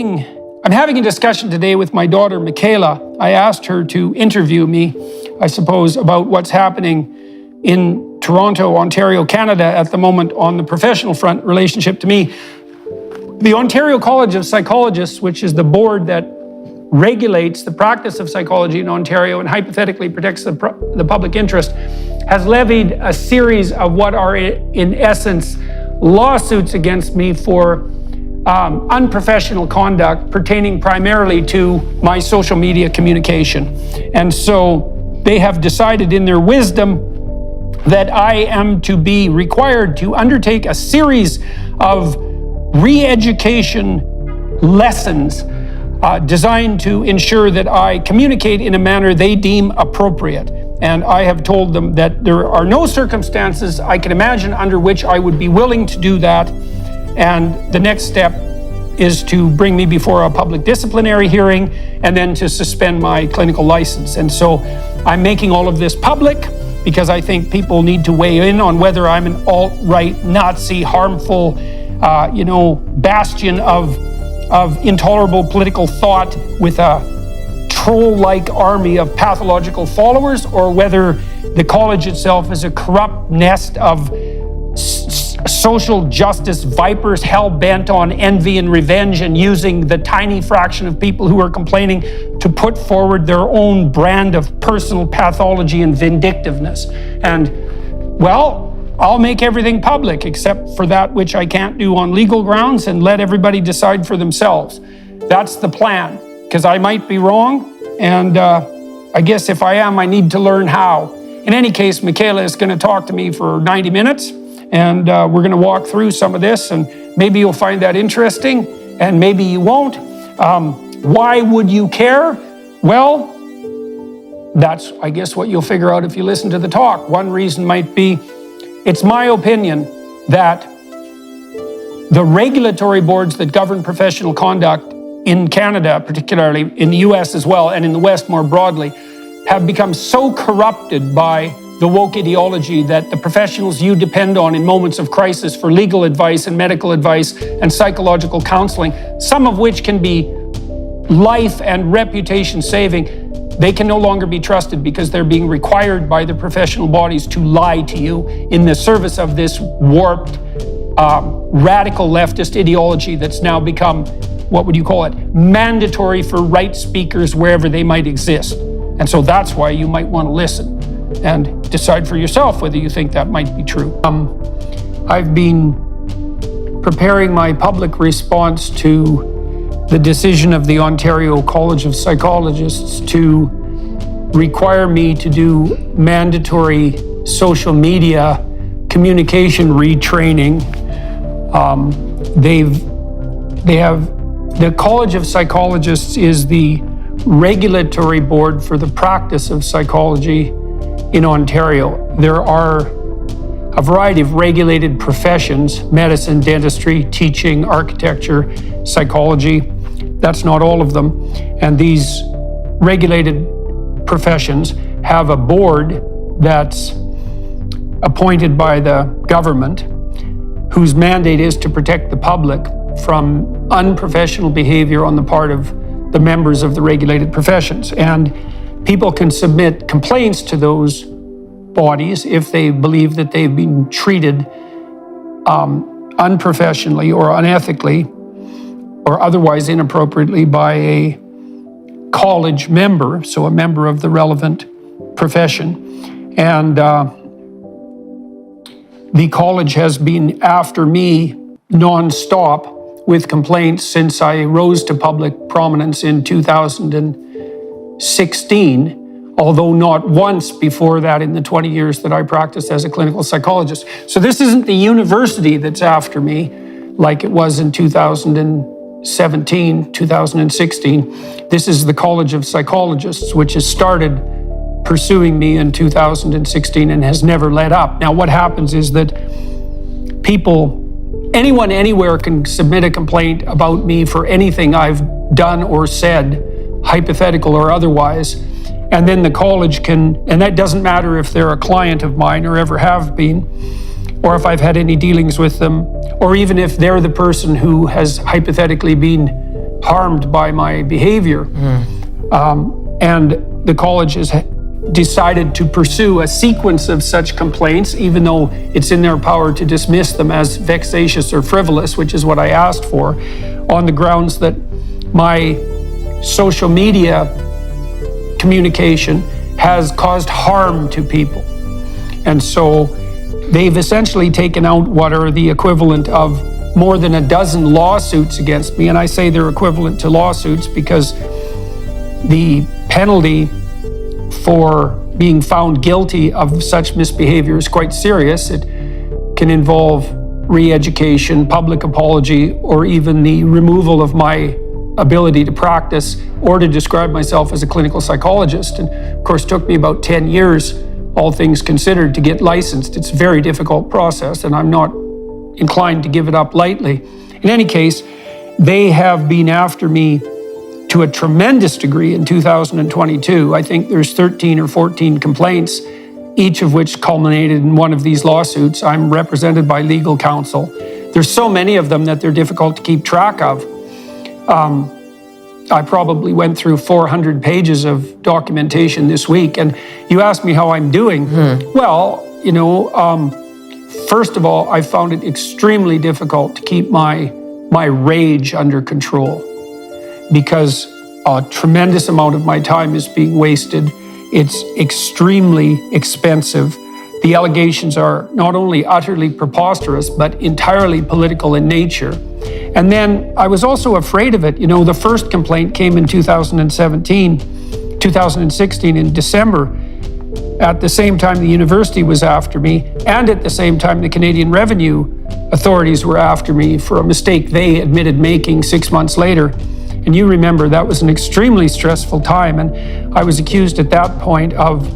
I'm having a discussion today with my daughter, Michaela. I asked her to interview me, I suppose, about what's happening in Toronto, Ontario, Canada at the moment on the professional front relationship to me. The Ontario College of Psychologists, which is the board that regulates the practice of psychology in Ontario and hypothetically protects the public interest, has levied a series of what are, in essence, lawsuits against me for unprofessional conduct pertaining primarily to my social media communication. And so they have decided in their wisdom that I am to be required to undertake a series of re-education lessons designed to ensure that I communicate in a manner they deem appropriate. And I have told them that there are no circumstances I can imagine under which I would be willing to do that. And the next step is to bring me before a public disciplinary hearing and then to suspend my clinical license. And so I'm making all of this public because I think people need to weigh in on whether I'm an alt-right, Nazi, harmful, bastion of intolerable political thought with a troll-like army of pathological followers, or whether the college itself is a corrupt nest of social justice vipers hell-bent on envy and revenge and using the tiny fraction of people who are complaining to put forward their own brand of personal pathology and vindictiveness. And, well, I'll make everything public except for that which I can't do on legal grounds and let everybody decide for themselves. That's the plan, because I might be wrong, and I guess if I am, I need to learn how. In any case, Michaela is going to talk to me for 90 minutes, and we're going to walk through some of this, and maybe you'll find that interesting, and maybe you won't. Why would you care? Well, that's, I guess, what you'll figure out if you listen to the talk. One reason might be, it's my opinion that the regulatory boards that govern professional conduct in Canada, particularly in the US as well, and in the West more broadly, have become so corrupted by the woke ideology that the professionals you depend on in moments of crisis for legal advice and medical advice and psychological counseling, some of which can be life and reputation saving, they can no longer be trusted because they're being required by the professional bodies to lie to you in the service of this warped, radical leftist ideology that's now become, what would you call it, mandatory for right speakers wherever they might exist. And so that's why you might want to listen and decide for yourself whether you think that might be true. I've been preparing my public response to the decision of the Ontario College of Psychologists to require me to do mandatory social media communication retraining. The College of Psychologists is the regulatory board for the practice of psychology in Ontario. There are a variety of regulated professions: medicine, dentistry, teaching, architecture, psychology. That's not all of them. And these regulated professions have a board that's appointed by the government, whose mandate is to protect the public from unprofessional behavior on the part of the members of the regulated professions. And people can submit complaints to those bodies if they believe that they've been treated unprofessionally or unethically or otherwise inappropriately by a college member, so a member of the relevant profession. And the college has been after me nonstop with complaints since I rose to public prominence in 2016, although not once before that in the 20 years that I practiced as a clinical psychologist. So this isn't the university that's after me like it was in 2017, 2016. This is the College of Psychologists, which has started pursuing me in 2016 and has never let up. Now, what happens is that anyone anywhere can submit a complaint about me for anything I've done or said, hypothetical or otherwise, and then the college can, and that doesn't matter if they're a client of mine or ever have been, or if I've had any dealings with them, or even if they're the person who has hypothetically been harmed by my behavior. And the college has decided to pursue a sequence of such complaints, even though it's in their power to dismiss them as vexatious or frivolous, which is what I asked for, on the grounds that my social media communication has caused harm to people. And so they've essentially taken out what are the equivalent of more than a dozen lawsuits against me. And I say they're equivalent to lawsuits because the penalty for being found guilty of such misbehavior is quite serious. It can involve re-education, public apology, or even the removal of my ability to practice or to describe myself as a clinical psychologist. And of course, it took me about 10 years, all things considered, to get licensed. It's a very difficult process, and I'm not inclined to give it up lightly. In any case, they have been after me to a tremendous degree in 2022. I think there's 13 or 14 complaints, each of which culminated in one of these lawsuits. I'm represented by legal counsel. There's so many of them that they're difficult to keep track of. I probably went through 400 pages of documentation this week, and you asked me how I'm doing. Well, first of all, I found it extremely difficult to keep my rage under control, because a tremendous amount of my time is being wasted. It's extremely expensive. The allegations are not only utterly preposterous, but entirely political in nature. And then I was also afraid of it. The first complaint came in 2016 in December. At the same time the university was after me, and at the same time the Canadian Revenue authorities were after me for a mistake they admitted making 6 months later. And you remember that was an extremely stressful time, and I was accused at that point of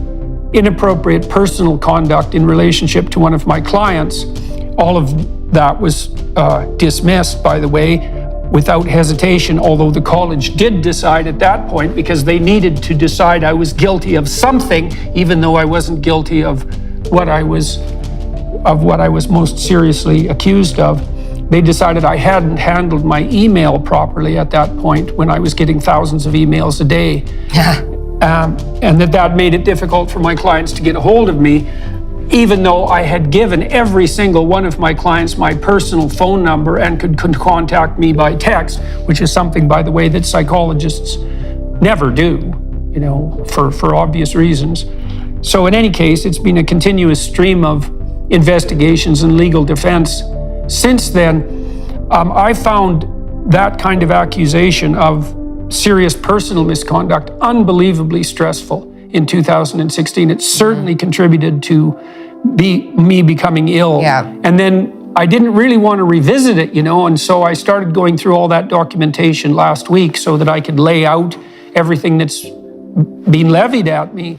inappropriate personal conduct in relationship to one of my clients. All of that was dismissed, by the way, without hesitation, although the college did decide at that point, because they needed to decide I was guilty of something, even though I wasn't guilty of what I was most seriously accused of. They decided I hadn't handled my email properly at that point, when I was getting thousands of emails a day. And that made it difficult for my clients to get a hold of me, even though I had given every single one of my clients my personal phone number and could contact me by text, which is something, by the way, that psychologists never do, for obvious reasons. So in any case, it's been a continuous stream of investigations and legal defense. Since then, I found that kind of accusation of serious personal misconduct unbelievably stressful in 2016. It certainly contributed to me becoming ill. Yeah. And then I didn't really want to revisit it, and so I started going through all that documentation last week so that I could lay out everything that's been levied at me.